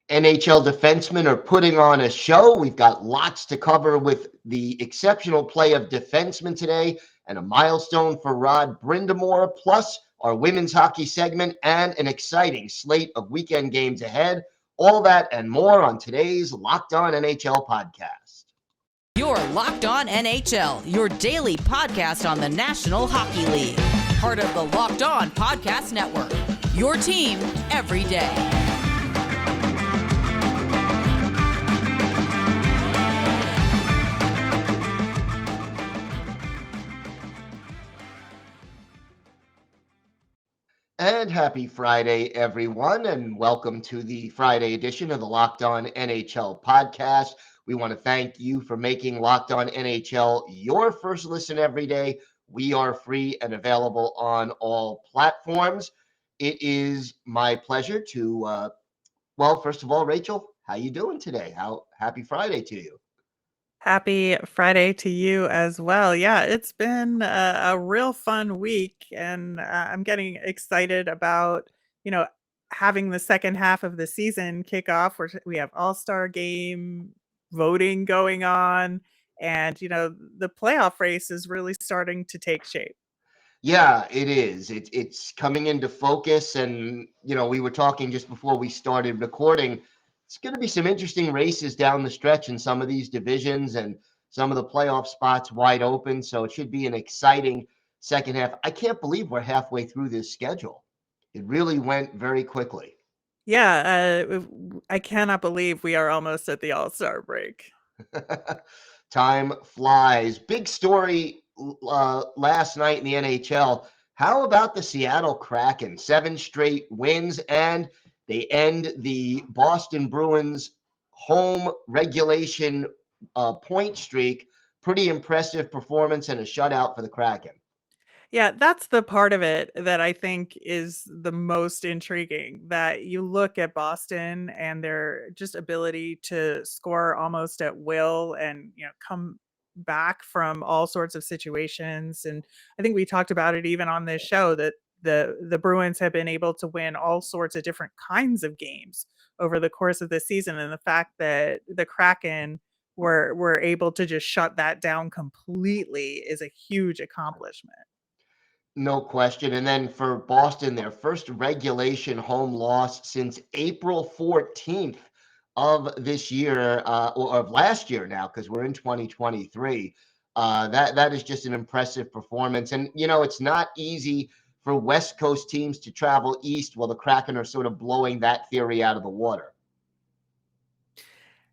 NHL defensemen are putting on a show. We've got lots to cover with the exceptional play of defensemen today and a milestone for Rod Brindamore, plus our women's hockey segment and an exciting slate of weekend games ahead. All that and more on today's Locked On NHL podcast. You're Locked On NHL, your daily podcast on the National Hockey League. Part of the Locked On Podcast Network, your team every day. And happy Friday, everyone, and welcome to the Friday edition of the Locked On NHL podcast. We want to thank you for making Locked On NHL your first listen every day. We are free and available on all platforms. It is my pleasure to, first of all, Rachel, how you doing today? Happy Friday to you. Happy Friday to you as well. Yeah, it's been a real fun week, and I'm getting excited about, having the second half of the season kick off, where we have All-Star game voting going on, and, the playoff race is really starting to take shape. Yeah, it is. It's coming into focus, and we were talking just before we started recording. It's going to be some interesting races down the stretch in some of these divisions, and some of the playoff spots wide open. So it should be an exciting second half. I can't believe we're halfway through this schedule. It really went very quickly. Yeah, I cannot believe we are almost at the All-Star break. Time flies. Big story last night in the NHL. How about the Seattle Kraken? 7 straight wins, and they end the Boston Bruins home regulation point streak. Pretty impressive performance and a shutout for the Kraken. Yeah, that's the part of it that I think is the most intriguing, that you look at Boston and their just ability to score almost at will and, come back from all sorts of situations. And I think we talked about it even on this show, that the Bruins have been able to win all sorts of different kinds of games over the course of the season. And the fact that the Kraken were able to just shut that down completely is a huge accomplishment. No question. And then for Boston, their first regulation home loss since April 14th of this year, or of last year now, because we're in 2023. That is just an impressive performance. And, it's not easy for West Coast teams to travel east while the Kraken are sort of blowing that theory out of the water.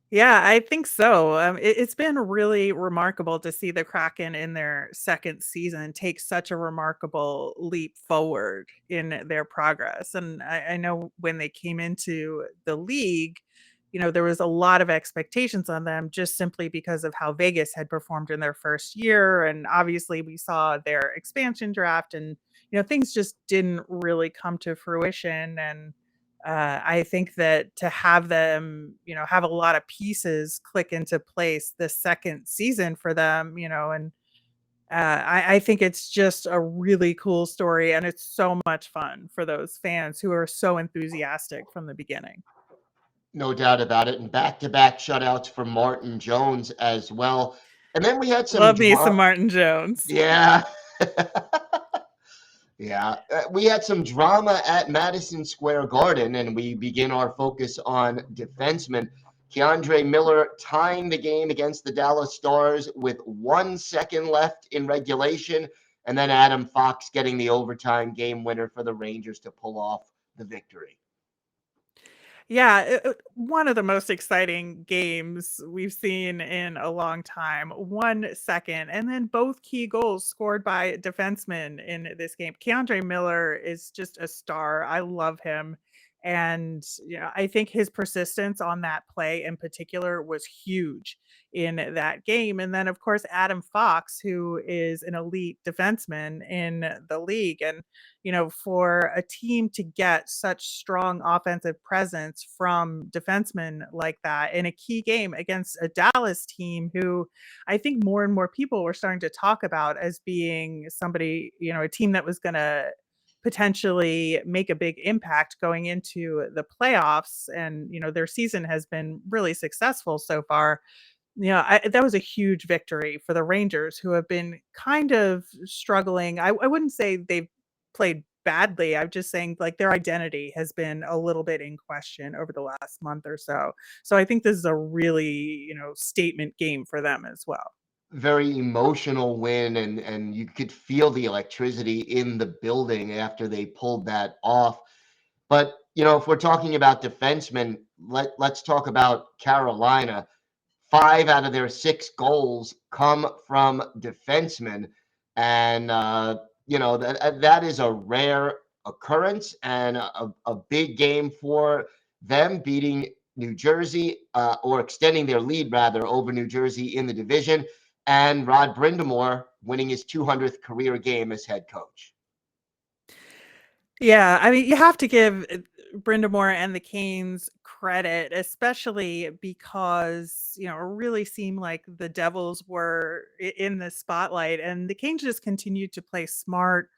Yeah, I think so. It's been really remarkable to see the Kraken in their second season take such a remarkable leap forward in their progress. And I know when they came into the league, there was a lot of expectations on them just simply because of how Vegas had performed in their first year. And obviously we saw their expansion draft, and, things just didn't really come to fruition. And I think that to have them, have a lot of pieces click into place the second season for them, and I think it's just a really cool story, and it's so much fun for those fans who are so enthusiastic from the beginning. No doubt about it. And back-to-back shutouts for Martin Jones as well. And then we had some Love me some Martin Jones. Yeah. Yeah, we had some drama at Madison Square Garden, and we begin our focus on defensemen. Keandre Miller tying the game against the Dallas Stars with 1 second left in regulation, and then Adam Fox getting the overtime game winner for the Rangers to pull off the victory. Yeah, one of the most exciting games we've seen in a long time. 1 second, and then both key goals scored by defensemen in this game. Keandre Miller is just a star. I love him. And I think his persistence on that play in particular was huge in that game. And then, of course, Adam Fox, who is an elite defenseman in the league. And for a team to get such strong offensive presence from defensemen like that in a key game against a Dallas team who I think more and more people were starting to talk about as being somebody, a team that was going to potentially make a big impact going into the playoffs. And, their season has been really successful so far. That was a huge victory for the Rangers, who have been kind of struggling. I wouldn't say they've played badly. I'm just saying, like, their identity has been a little bit in question over the last month or so. So I think this is a really, statement game for them as well. Very emotional win, and you could feel the electricity in the building after they pulled that off. But if we're talking about defensemen, let's talk about Carolina. 5 out of their 6 goals come from defensemen, and that is a rare occurrence and a big game for them, beating New Jersey, or extending their lead rather over New Jersey in the division, and Rod Brind'Amour winning his 200th career game as head coach. Yeah, I mean, you have to give Brind'Amour and the Canes credit, especially because, it really seemed like the Devils were in the spotlight, and the Canes just continued to play smart,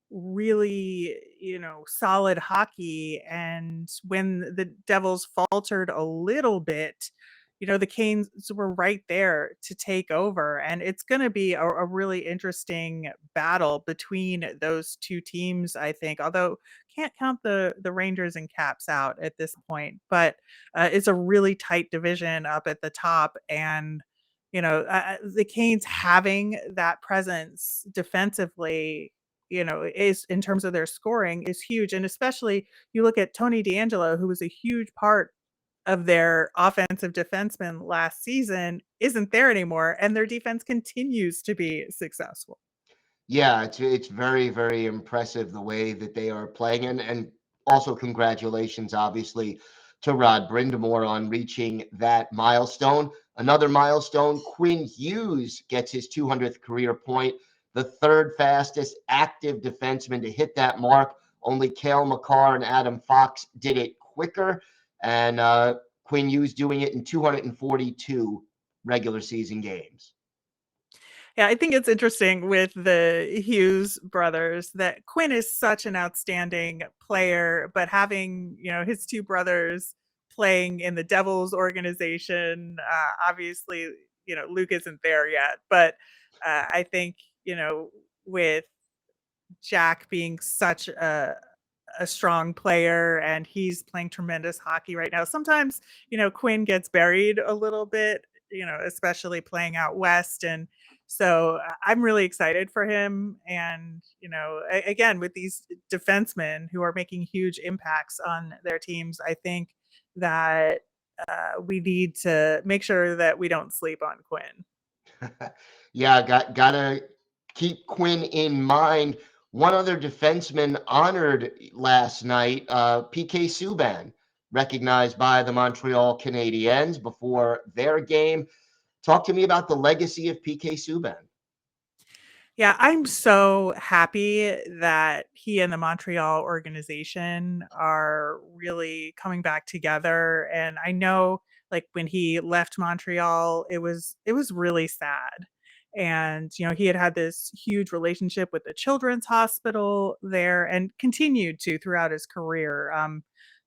really, solid hockey. And when the Devils faltered a little bit, the Canes were right there to take over. And it's going to be a really interesting battle between those two teams, I think. Although can't count the Rangers and Caps out at this point, but it's a really tight division up at the top. And the Canes having that presence defensively, is, in terms of their scoring, is huge. And especially you look at Tony DeAngelo, who was a huge part of their offensive defenseman last season, isn't there anymore, and their defense continues to be successful. Yeah, it's very, very impressive the way that they are playing, and also congratulations, obviously, to Rod Brind'Amour on reaching that milestone. Another milestone: Quinn Hughes gets his 200th career point, the third fastest active defenseman to hit that mark. Only Cale Makar and Adam Fox did it quicker, and Quinn Hughes doing it in 242 regular season games. Yeah, I think it's interesting with the Hughes brothers that Quinn is such an outstanding player, but having, his two brothers playing in the Devils organization, obviously, Luke isn't there yet, but I think, with Jack being such a strong player, and he's playing tremendous hockey right now. Sometimes, Quinn gets buried a little bit, especially playing out west. And so I'm really excited for him. And, again, with these defensemen who are making huge impacts on their teams, I think that we need to make sure that we don't sleep on Quinn. Yeah, gotta keep Quinn in mind. One other defenseman honored last night, PK Subban, recognized by the Montreal Canadiens before their game. Talk to me about the legacy of PK Subban. Yeah, I'm so happy that he and the Montreal organization are really coming back together. And I know, like, when he left Montreal, it was really sad. And he had this huge relationship with the children's hospital there, and continued to throughout his career.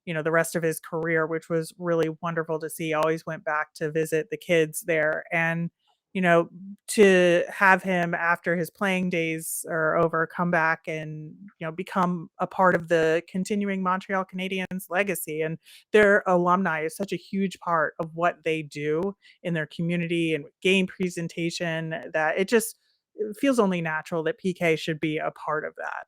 The rest of his career, which was really wonderful to see. Always went back to visit the kids there. And you know, to have him, after his playing days are over, come back and, become a part of the continuing Montreal Canadiens legacy. And their alumni is such a huge part of what they do in their community and game presentation, that it feels only natural that PK should be a part of that.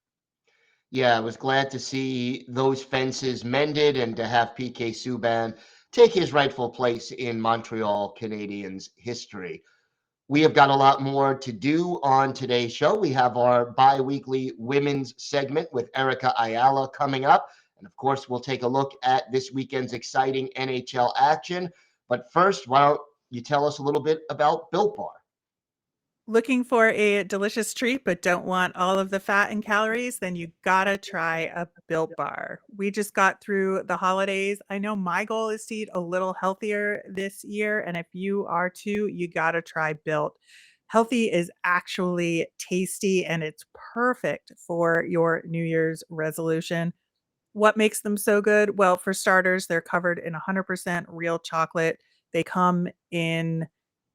Yeah, I was glad to see those fences mended and to have PK Subban take his rightful place in Montreal Canadiens history. We have got a lot more to do on today's show. We have our bi-weekly women's segment with Erica Ayala coming up. And of course, we'll take a look at this weekend's exciting NHL action. But first, why don't you tell us a little bit about Built Bar? Looking for a delicious treat but don't want all of the fat and calories? Then you gotta try a Built Bar. We just got through the holidays. I know my goal is to eat a little healthier this year, and if you are too, you gotta try Built. Healthy is actually tasty and it's perfect for your New Year's resolution. What makes them so good? Well, for starters, they're covered in 100% real chocolate. They come in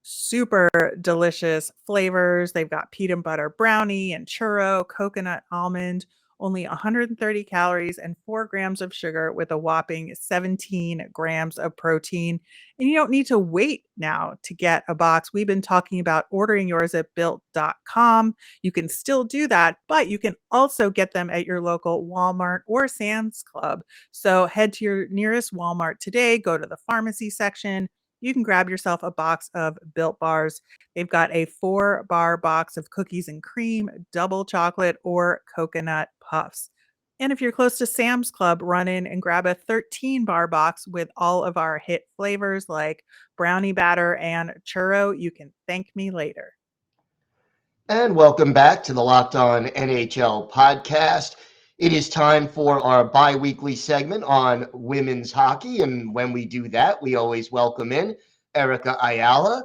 super delicious flavors. They've got peanut butter brownie and churro, coconut almond, only 130 calories and 4 grams of sugar with a whopping 17 grams of protein. And you don't need to wait now to get a box. We've been talking about ordering yours at built.com. You can still do that, but you can also get them at your local Walmart or Sam's Club. So head to your nearest Walmart today, go to the pharmacy section. You can grab yourself a box of Built Bars. They've got a 4-bar box of cookies and cream, double chocolate, or coconut puffs. And if you're close to Sam's Club, run in and grab a 13-bar box with all of our hit flavors like brownie batter and churro. You can thank me later. And welcome back to the Locked On NHL podcast. It is time for our bi-weekly segment on women's hockey. And when we do that, we always welcome in Erica Ayala,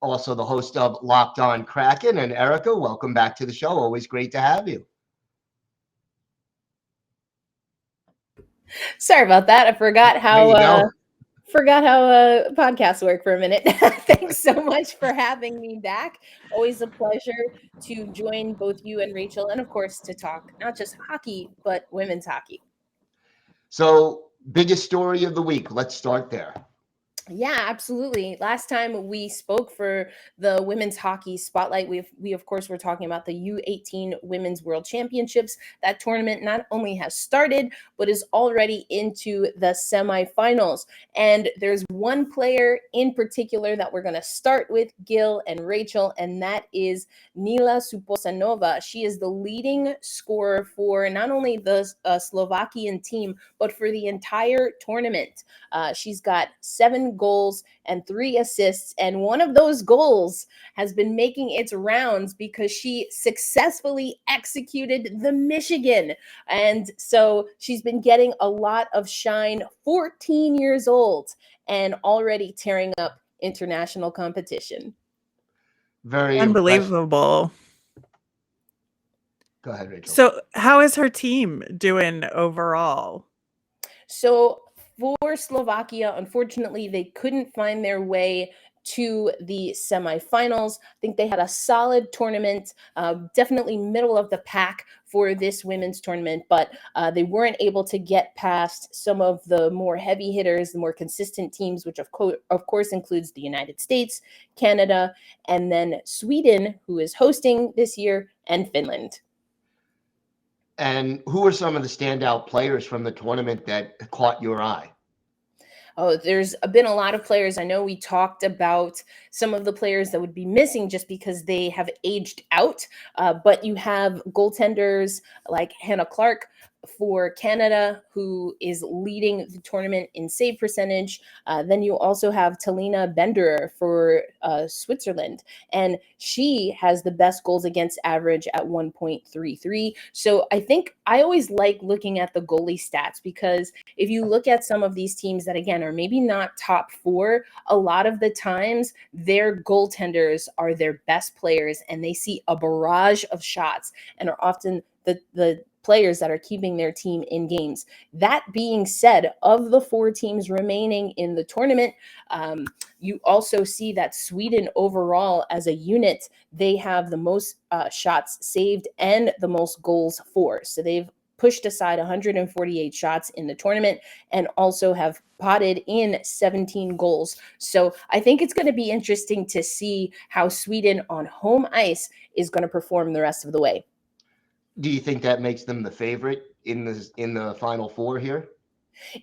also the host of Locked On Kraken. And Erica, welcome back to the show. Always great to have you. Sorry about that. I forgot how podcasts work for a minute. Thanks so much for having me back. Always a pleasure to join both you and Rachel, and of course to talk not just hockey but women's hockey. So, biggest story of the week. Let's start there. Yeah, absolutely. Last time we spoke for the women's hockey spotlight, we of course were talking about the U18 Women's World Championships. That tournament not only has started, but is already into the semifinals. And there's one player in particular that we're going to start with, Gil and Rachel, and that is Nila Suposanova. She is the leading scorer for not only the Slovakian team, but for the entire tournament. She's got 7 goals and 3 assists, and one of those goals has been making its rounds because she successfully executed the Michigan, and so she's been getting a lot of shine. 14 years old and already tearing up international competition. Very unbelievable. Go ahead, Rachel. So how is her team doing overall? So for Slovakia, unfortunately, they couldn't find their way to the semifinals. I think they had a solid tournament, definitely middle of the pack for this women's tournament, but they weren't able to get past some of the more heavy hitters, the more consistent teams, which of course includes the United States, Canada, and then Sweden, who is hosting this year, and Finland. And who are some of the standout players from the tournament that caught your eye? Oh, there's been a lot of players. I know we talked about some of the players that would be missing just because they have aged out. But you have goaltenders like Hannah Clark for Canada, who is leading the tournament in save percentage. Then you also have Talina Benderer for Switzerland, and she has the best goals against average at 1.33. So I think I always like looking at the goalie stats, because if you look at some of these teams that, again, are maybe not top 4, a lot of the times their goaltenders are their best players, and they see a barrage of shots and are often the players that are keeping their team in games. That being said, of the 4 teams remaining in the tournament, you also see that Sweden overall as a unit, they have the most shots saved and the most goals for. So they've pushed aside 148 shots in the tournament and also have potted in 17 goals. So I think it's going to be interesting to see how Sweden on home ice is going to perform the rest of the way. Do you think that makes them the favorite in the Final Four here?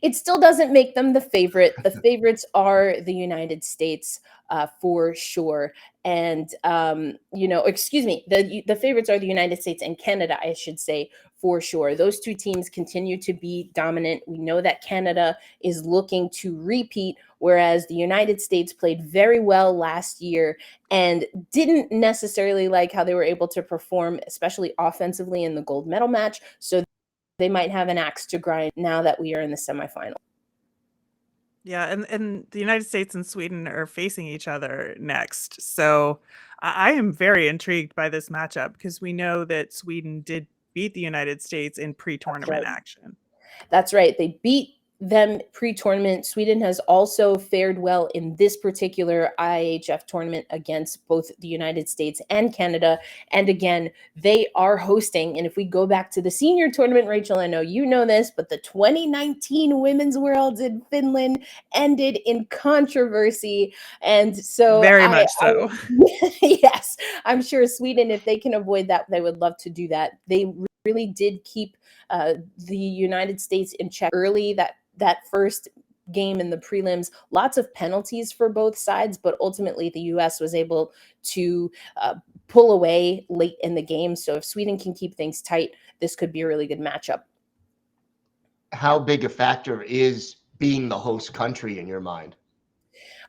It still doesn't make them the favorite. The favorites are the United States for sure. And, the favorites are the United States and Canada, I should say, for sure. Those 2 teams continue to be dominant. We know that Canada is looking to repeat, whereas the United States played very well last year and didn't necessarily like how they were able to perform, especially offensively in the gold medal match. So they might have an axe to grind now that we are in the semifinal. Yeah, and the United States and Sweden are facing each other next. So I am very intrigued by this matchup because we know that Sweden did beat the United States in That's pre-tournament right. action. That's right. They beat them pre-tournament. Sweden has also fared well in this particular IHF tournament against both the United States and Canada. And again, they are hosting. And if we go back to the senior tournament, Rachel, I know you know this, but the 2019 Women's Worlds in Finland ended in controversy. And so Very much so. yes, I'm sure Sweden, if they can avoid that, they would love to do that. They really did keep the United States in check early. That first game in the prelims, lots of penalties for both sides, but ultimately the U.S. was able to pull away late in the game. So if Sweden can keep things tight, this could be a really good matchup. How big a factor is being the host country in your mind?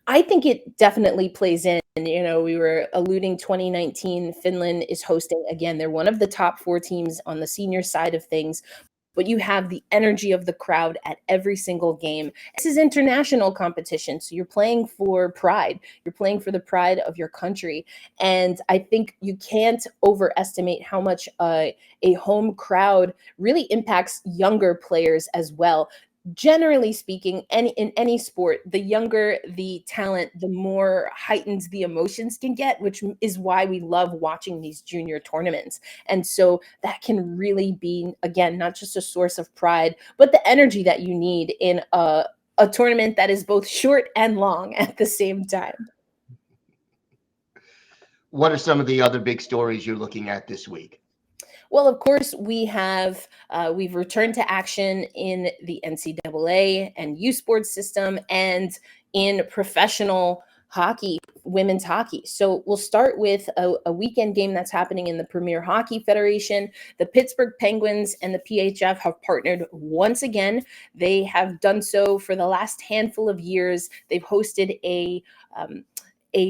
I think it definitely plays in. You know, we were alluding 2019, Finland is hosting again. They're one of the top 4 teams on the senior side of things. But you have the energy of the crowd at every single game. This is international competition, so you're playing for pride. You're playing for the pride of your country. And I think you can't overestimate how much a home crowd really impacts younger players as well. Generally speaking, in any sport, the younger the talent, the more heightened the emotions can get, which is why we love watching these junior tournaments. And so that can really be, again, not just a source of pride, but the energy that you need in a tournament that is both short and long at the same time. What are some of the other big stories you're looking at this week? Well, of course, we've returned to action in the NCAA and U Sports system and in professional hockey, women's hockey. So we'll start with a weekend game that's happening in the Premier Hockey Federation. The Pittsburgh Penguins and the PHF have partnered once again. They have done so for the last handful of years. They've hosted a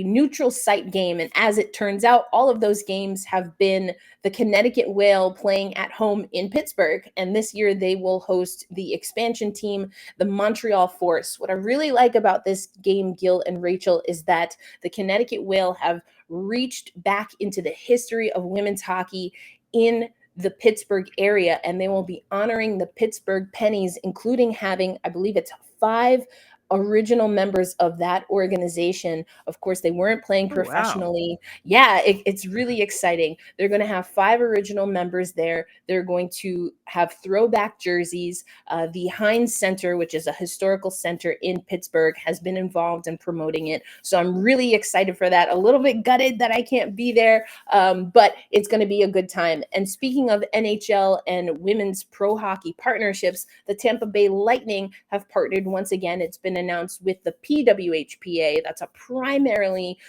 neutral site game. And as it turns out, all of those games have been the Connecticut Whale playing at home in Pittsburgh. And this year they will host the expansion team, the Montreal Force. What I really like about this game, Gil and Rachel, is that the Connecticut Whale have reached back into the history of women's hockey in the Pittsburgh area, and they will be honoring the Pittsburgh Pennies, including having, I believe it's 5 original members of that organization. Of course, they weren't playing professionally. Wow. Yeah, it's really exciting. They're going to have 5 original members there. They're going to have throwback jerseys. The Heinz Center, which is a historical center in Pittsburgh, has been involved in promoting it. So I'm really excited for that. A little bit gutted that I can't be there, but it's going to be a good time. And speaking of NHL and women's pro hockey partnerships, the Tampa Bay Lightning have partnered once again. It's been announced with the PWHPA. That's a primarily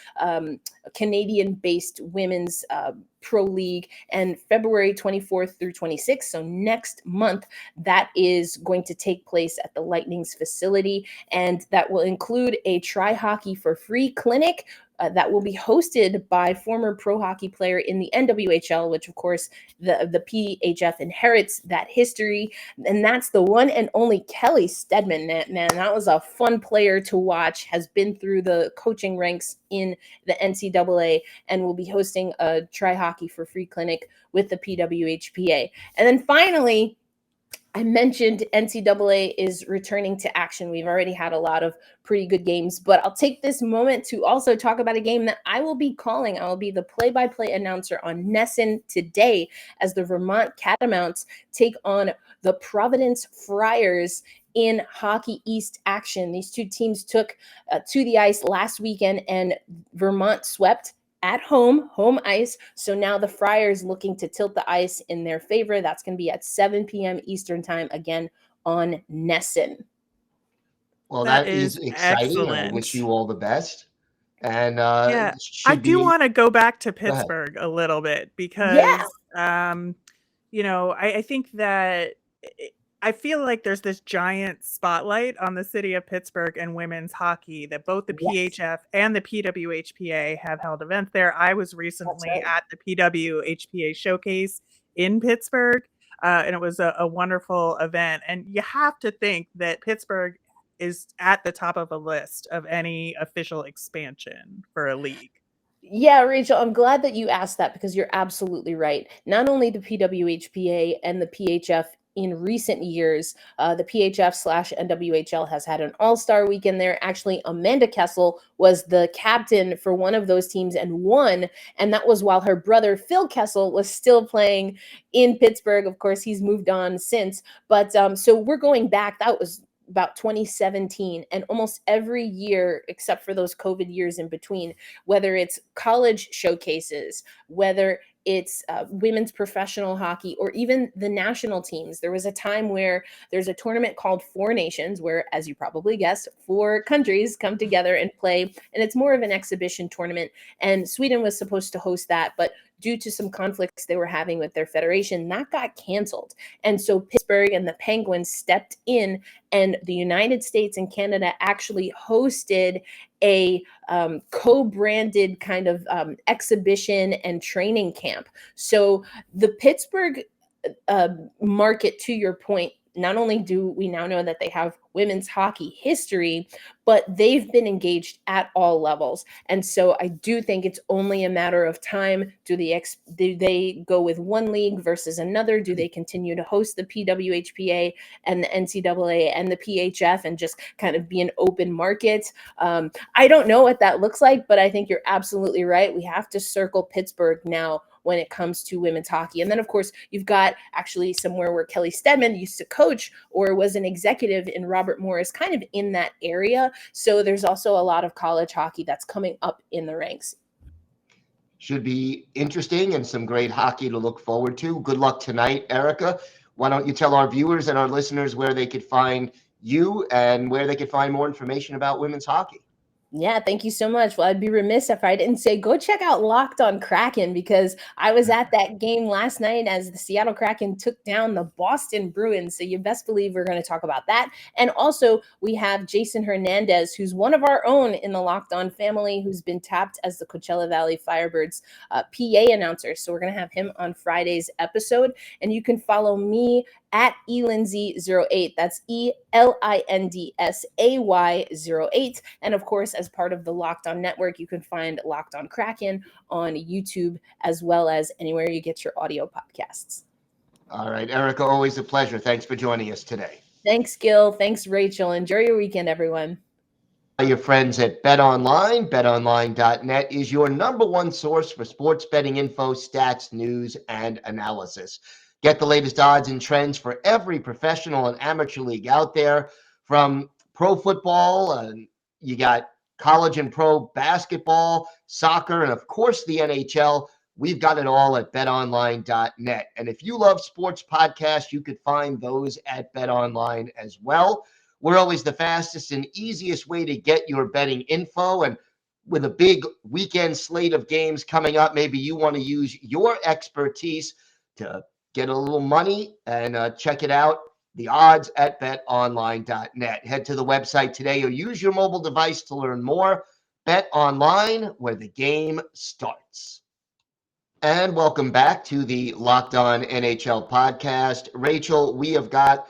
Canadian-based women's pro league, and February 24th through 26th, so next month, that is going to take place at the Lightning's facility, and that will include a Try Hockey for Free clinic that will be hosted by former pro hockey player in the NWHL, which of course the PHF inherits that history, and that's the one and only Kelly Stedman. Man, that was a fun player to watch, has been through the coaching ranks in the NCAA, and will be hosting a Try Hockey for Free clinic with the PWHPA. And then finally, I mentioned NCAA is returning to action. We've already had a lot of pretty good games, but I'll take this moment to also talk about a game that I will be calling. I will be the play-by-play announcer on NESN today as the Vermont Catamounts take on the Providence Friars in Hockey East action. These two teams took to the ice last weekend, and Vermont swept at home ice. So now the Friars looking to tilt the ice in their favor. That's going to be at 7 p.m. Eastern time, again on NESN. Well, That that is is exciting, and I wish excellent. you all the best. And Yeah, I should do be want to go back to go ahead. Pittsburgh a little bit Yeah. because, I think that I feel like there's this giant spotlight on the city of Pittsburgh and women's hockey that both the Yes, PHF and the PWHPA have held events there. I was that's recently right. at the PWHPA showcase in Pittsburgh, and it was a wonderful event. And you have to think that Pittsburgh is at the top of a list of any official expansion for a league. Yeah, Rachel, I'm glad that you asked that because you're absolutely right. Not only the PWHPA and the PHF in recent years, the PHF/NWHL has had an all-star weekend there. Actually, Amanda Kessel was the captain for one of those teams and won, and that was while her brother Phil Kessel was still playing in Pittsburgh. Of course, he's moved on since, but so we're going back. That was about 2017, and almost every year except for those COVID years in between, whether it's college showcases, whether it's women's professional hockey, or even the national teams. There was a time where there's a tournament called Four Nations, where, as you probably guessed, 4 countries come together and play, and it's more of an exhibition tournament. And Sweden was supposed to host that, but due to some conflicts they were having with their federation, that got canceled. And so Pittsburgh and the Penguins stepped in, and the United States and Canada actually hosted a co-branded kind of exhibition and training camp. So the Pittsburgh market, to your point, not only do we now know that they have women's hockey history, but they've been engaged at all levels. And so I do think it's only a matter of time. Do they go with one league versus another? Do they continue to host the PWHPA and the NCAA and the PHF and just kind of be an open market? I don't know what that looks like, but I think you're absolutely right. We have to circle Pittsburgh now when it comes to women's hockey. And then, of course, you've got actually somewhere where Kelly Stedman used to coach or was an executive in Robert Morris, kind of in that area. So there's also a lot of college hockey that's coming up in the ranks. Should be interesting and some great hockey to look forward to. Good luck tonight, Erica. Why don't you tell our viewers and our listeners where they could find you and where they could find more information about women's hockey? Yeah, thank you so much. Well, I'd be remiss if I didn't say go check out Locked on Kraken, because I was at that game last night as the Seattle Kraken took down the Boston Bruins. So you best believe we're going to talk about that. And also we have Jason Hernandez, who's one of our own in the Locked On family, who's been tapped as the Coachella Valley Firebirds PA announcer. So we're going to have him on Friday's episode. And you can follow me at elindsay08. That's ELINDSAY08. And of course, as part of the Locked On Network, you can find Locked On Kraken on YouTube, as well as anywhere you get your audio podcasts. All right, Erica, always a pleasure. Thanks for joining us today. Thanks, Gil. Thanks, Rachel. Enjoy your weekend, everyone. Your friends at BetOnline. BetOnline.net is your #1 source for sports betting info, stats, news, and analysis. Get the latest odds and trends for every professional and amateur league out there, from pro football, you got college and pro basketball, soccer, and of course the NHL. We've got it all at betonline.net. And if you love sports podcasts, you could find those at BetOnline as well. We're always the fastest and easiest way to get your betting info. And with a big weekend slate of games coming up, maybe you want to use your expertise to get a little money and check it out. The odds at betonline.net. Head to the website today or use your mobile device to learn more. Bet Online, where the game starts. And welcome back to the Locked On NHL podcast. Rachel, we have got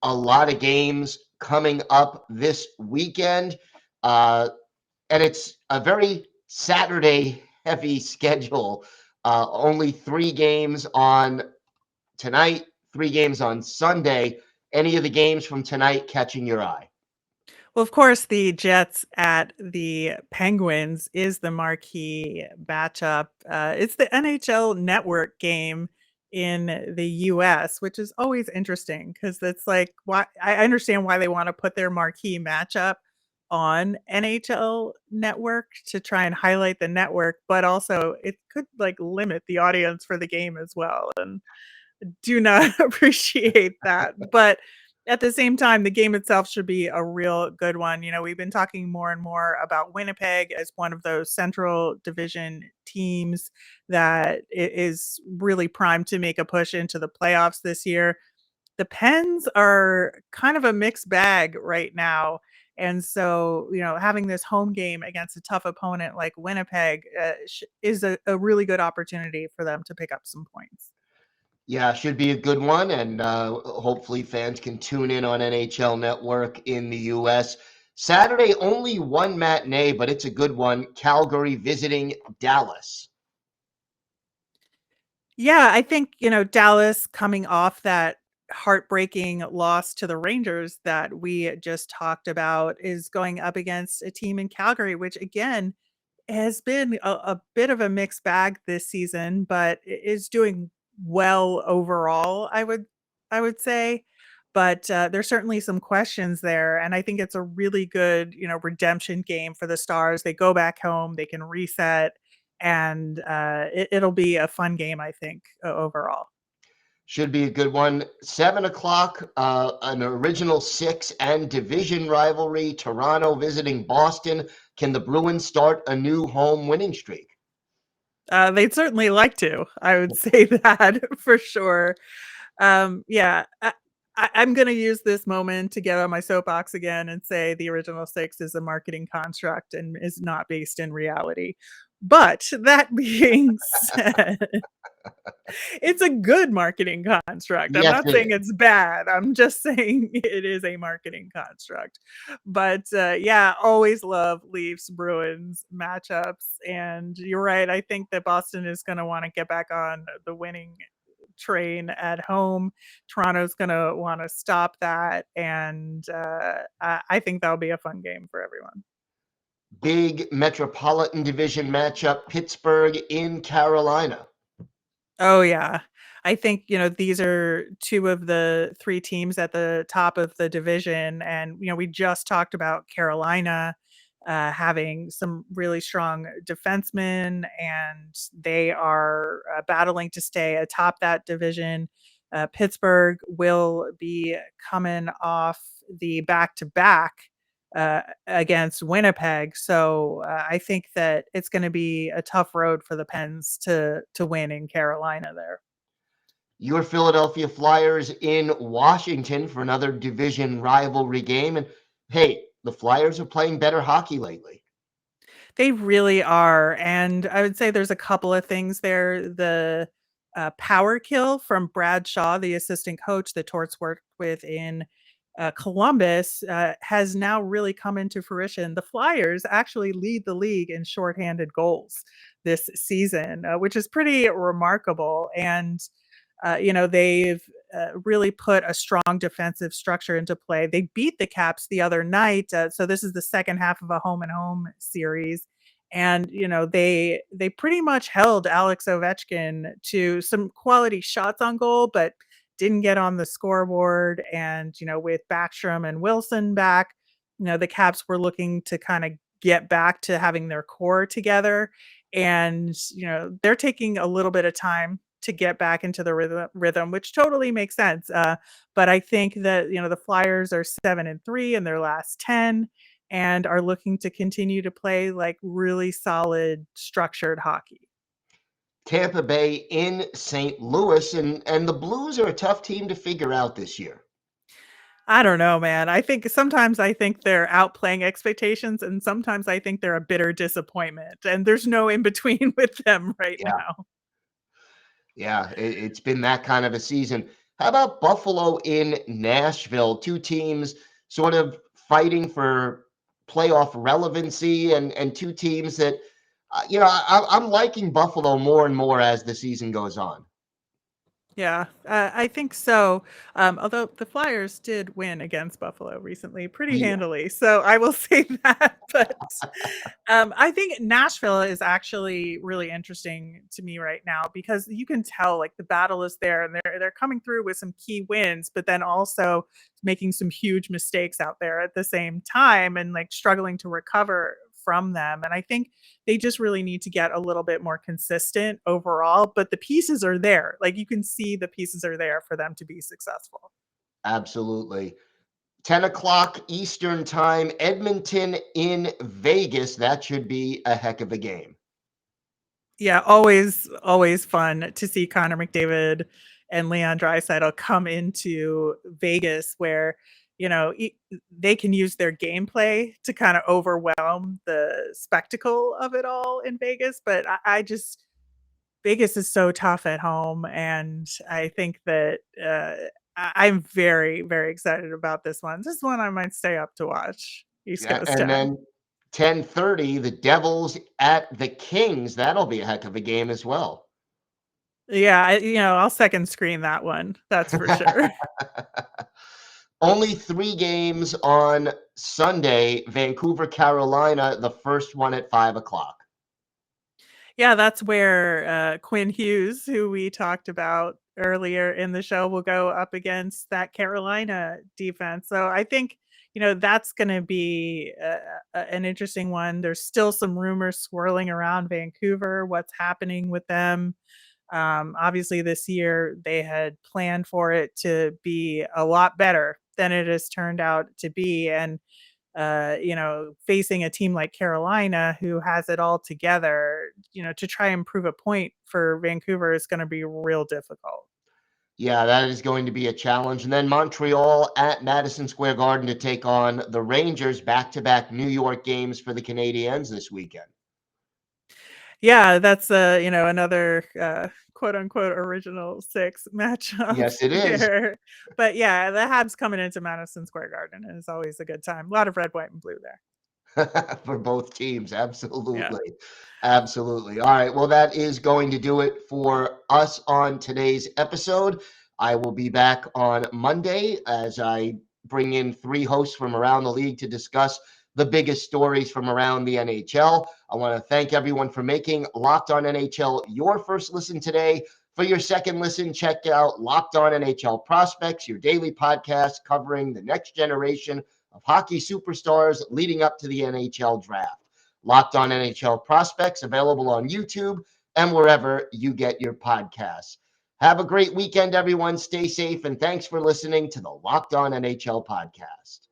a lot of games coming up this weekend, and it's a very Saturday-heavy schedule. Only 3 games on tonight, 3 games on Sunday. Any of the games from tonight catching your eye? Well, of course, the Jets at the Penguins is the marquee matchup. It's the NHL Network game in the US, which is always interesting because it's like, why I understand why they want to put their marquee matchup on NHL Network to try and highlight the network, but also it could like limit the audience for the game as well. And do not appreciate that. But at the same time, the game itself should be a real good one. You know, we've been talking more and more about Winnipeg as one of those Central Division teams that is really primed to make a push into the playoffs this year. The Pens are kind of a mixed bag right now. And so, you know, having this home game against a tough opponent like Winnipeg is a really good opportunity for them to pick up some points. Yeah, should be a good one, and hopefully fans can tune in on NHL Network in the U.S. Saturday, only one matinee, but it's a good one. Calgary visiting Dallas. Yeah, I think, Dallas coming off that heartbreaking loss to the Rangers that we just talked about is going up against a team in Calgary, which again has been a bit of a mixed bag this season, but is doing well overall, I would say. But there's certainly some questions there, and I think it's a really good, redemption game for the Stars. They go back home, they can reset, and it'll be a fun game, I think, overall. Should be a good one. 7 o'clock, an original six and division rivalry. Toronto visiting Boston. Can the Bruins start a new home winning streak? They'd certainly like to. I would say that for sure. Yeah, I'm going to use this moment to get on my soapbox again and say the original six is a marketing construct and is not based in reality. But that being said, it's a good marketing construct. I'm Yes, not it saying is. it's bad. I'm just saying it is a marketing construct. But yeah, always love Leafs Bruins matchups. And you're right. I think that Boston is going to want to get back on the winning train at home. Toronto's going to want to stop that. And I think that'll be a fun game for everyone. Big Metropolitan Division matchup. Pittsburgh in Carolina. Oh, yeah. I think, these are two of the three teams at the top of the division. And, we just talked about Carolina having some really strong defensemen, and they are battling to stay atop that division. Pittsburgh will be coming off the back to back against Winnipeg. So I think that it's going to be a tough road for the Pens to win in Carolina there. Your Philadelphia Flyers in Washington for another division rivalry game. And hey, the Flyers are playing better hockey lately. They really are. And I would say there's a couple of things there. The power kill from Brad Shaw, the assistant coach that Torts worked with in Columbus, has now really come into fruition. The Flyers actually lead the league in shorthanded goals this season, which is pretty remarkable. And they've really put a strong defensive structure into play. They beat the Caps the other night, so this is the second half of a home and home series, and they pretty much held Alex Ovechkin to some quality shots on goal, but didn't get on the scoreboard. And with Backstrom and Wilson back, the Caps were looking to kind of get back to having their core together, and they're taking a little bit of time to get back into the rhythm, which totally makes sense. But I think that the Flyers are 7-3 in their last 10 and are looking to continue to play like really solid, structured hockey. Tampa Bay in St. Louis, and the Blues are a tough team to figure out this year. I don't know, man. I think sometimes they're outplaying expectations, and sometimes I think they're a bitter disappointment. And there's no in between with them right Yeah. now. Yeah, it's been that kind of a season. How about Buffalo in Nashville? Two teams sort of fighting for playoff relevancy, and two teams that, I'm liking Buffalo more and more as the season goes on. Yeah, I think so. Although the Flyers did win against Buffalo recently pretty Yeah. handily. So I will say that. But I think Nashville is actually really interesting to me right now because you can tell like the battle is there, and they're coming through with some key wins, but then also making some huge mistakes out there at the same time and like struggling to recover from them. And I think they just really need to get a little bit more consistent overall, but the pieces are there. Like you can see the pieces are there for them to be successful. Absolutely. 10 o'clock Eastern time, Edmonton in Vegas. That should be a heck of a game. Yeah, always fun to see Connor McDavid and Leon Draisaitl come into Vegas where, they can use their gameplay to kind of overwhelm the spectacle of it all in Vegas. But Vegas is so tough at home, and I think that I'm very, very excited about this one. This is one I might stay up to watch. East Yeah, Coast and time. then 10:30, the Devils at the Kings. That'll be a heck of a game as well. Yeah, I'll second screen that one. That's for sure. Only 3 games on Sunday. Vancouver, Carolina, the first one at 5 o'clock. Yeah, that's where Quinn Hughes, who we talked about earlier in the show, will go up against that Carolina defense. So I think, that's going to be an interesting one. There's still some rumors swirling around Vancouver, what's happening with them. Obviously, this year they had planned for it to be a lot better than it has turned out to be. And facing a team like Carolina who has it all together, to try and prove a point for Vancouver is going to be real difficult. Yeah, that is going to be a challenge. And then Montreal at Madison Square Garden to take on the Rangers, back-to-back New York games for the Canadiens this weekend. Yeah, that's another quote unquote original 6 matchup Yes, it is. there. But yeah, the Habs coming into Madison Square Garden is always a good time. A lot of red, white, and blue there. For both teams. Yeah. Absolutely. Absolutely. All right. Well, that is going to do it for us on today's episode. I will be back on Monday as I bring in 3 hosts from around the league to discuss the biggest stories from around the NHL. I want to thank everyone for making Locked On NHL your first listen today. For your second listen, check out Locked On NHL Prospects, your daily podcast covering the next generation of hockey superstars leading up to the NHL draft. Locked On NHL Prospects, available on YouTube and wherever you get your podcasts. Have a great weekend, everyone. Stay safe, and thanks for listening to the Locked On NHL podcast.